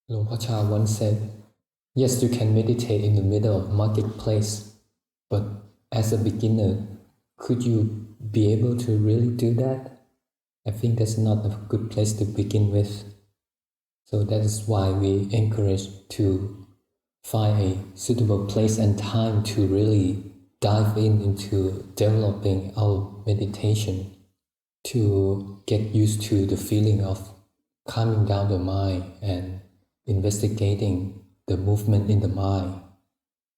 Luang Por Chah once said, yes, you can meditate in the middle of marketplace, but as a beginner, could you be able to really do that? I think that's not a good place to begin with. So that is why we encourage to find a suitable place and time to really dive into developing our meditation, to get used to the feeling of calming down the mind and investigating the movement in the mind,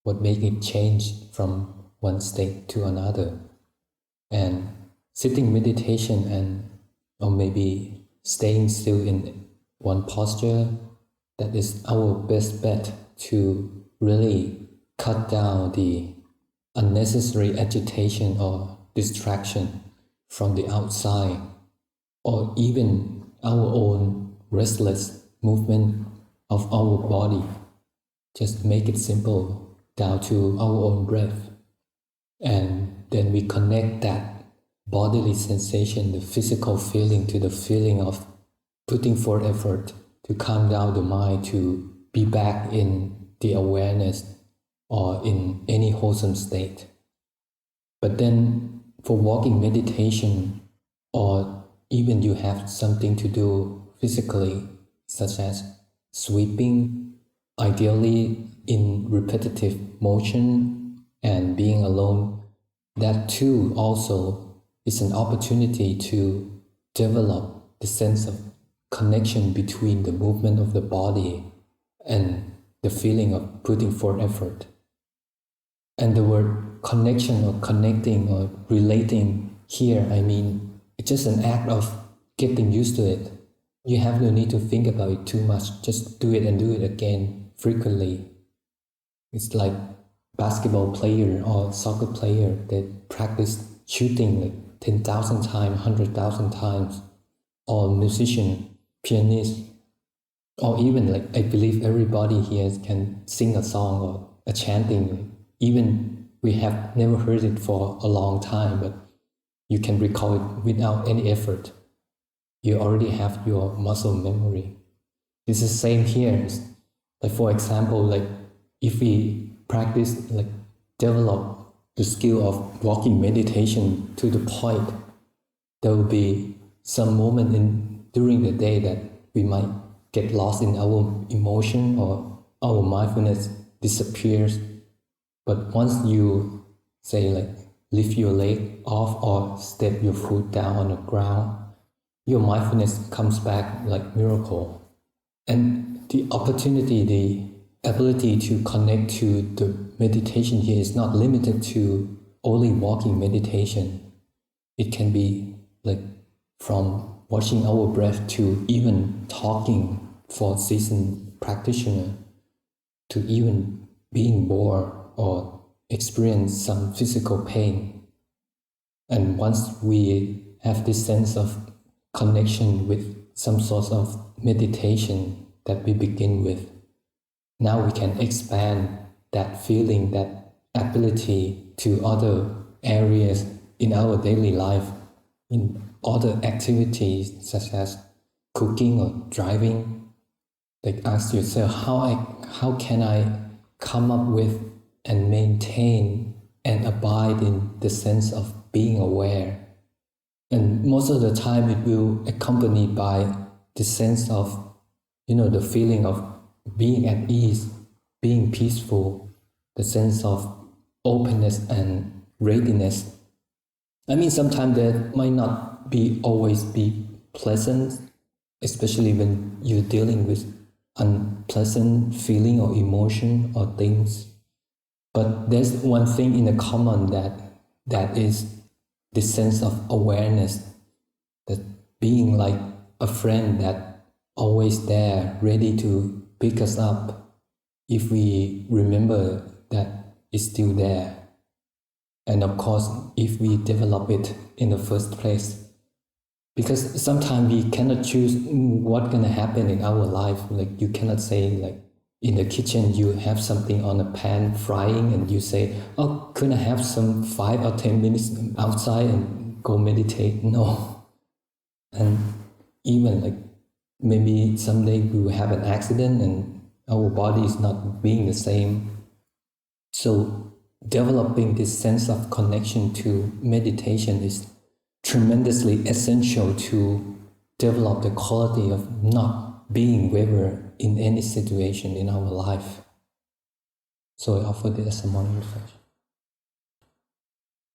what makes it change from one state to another. And sitting meditation and or maybe staying still in one posture, that is our best bet to really cut down the unnecessary agitation or distraction from the outside, or even our own restless movement of our body. Just make it simple down to our own breath. And then we connect that bodily sensation, the physical feeling, to the feeling of putting forth effort to calm down the mind, to be back in the awareness or in any wholesome state. But then for walking meditation, or even you have something to do physically, such as sweeping, ideally in repetitive motion and being alone, that too also is an opportunity to develop the sense of connection between the movement of the body and the feeling of putting forth effort. And the word connection or connecting or relating here, I mean, it's just an act of getting used to it. You have no need to think about it too much. Just do it and do it again frequently. It's like basketball player or soccer player that practice shooting like 10,000 times, 100,000 times, or musician, pianist, or even like I believe everybody here can sing a song or a chanting. Even we have never heard it for a long time, but you can recall it without any effort. You already have your muscle memory. It's the same here. Like for example, like if we practice, like develop the skill of walking meditation to the point, there will be some moment during the day that we might get lost in our emotion or our mindfulness disappears. But once you say like lift your leg off or step your foot down on the ground, your mindfulness comes back like miracle. And the opportunity, the ability to connect to the meditation here is not limited to only walking meditation. It can be like from watching our breath to even talking for seasoned practitioner, to even being bored or experience some physical pain. And once we have this sense of connection with some sort of meditation that we begin with, now we can expand that feeling, that ability to other areas in our daily life, in other activities such as cooking or driving. Like ask yourself, how can I come up with and maintain and abide in the sense of being aware? And most of the time it will accompany by the sense of, the feeling of being at ease, being peaceful, the sense of openness and readiness. I mean, sometimes that might not always be pleasant, especially when you're dealing with unpleasant feeling or emotion or things. But there's one thing in the common that is the sense of awareness, that being like a friend that always there, ready to pick us up if we remember that it's still there. And of course, if we develop it in the first place, because sometimes we cannot choose what's gonna happen in our life. Like you cannot say like in the kitchen you have something on a pan frying and you say, oh, could I have some 5 or 10 minutes outside and go meditate? No. And even like maybe someday we will have an accident and our body is not being the same. So developing this sense of connection to meditation is tremendously essential to develop the quality of not being waver in any situation in our life. So I offer this as a morning reflection.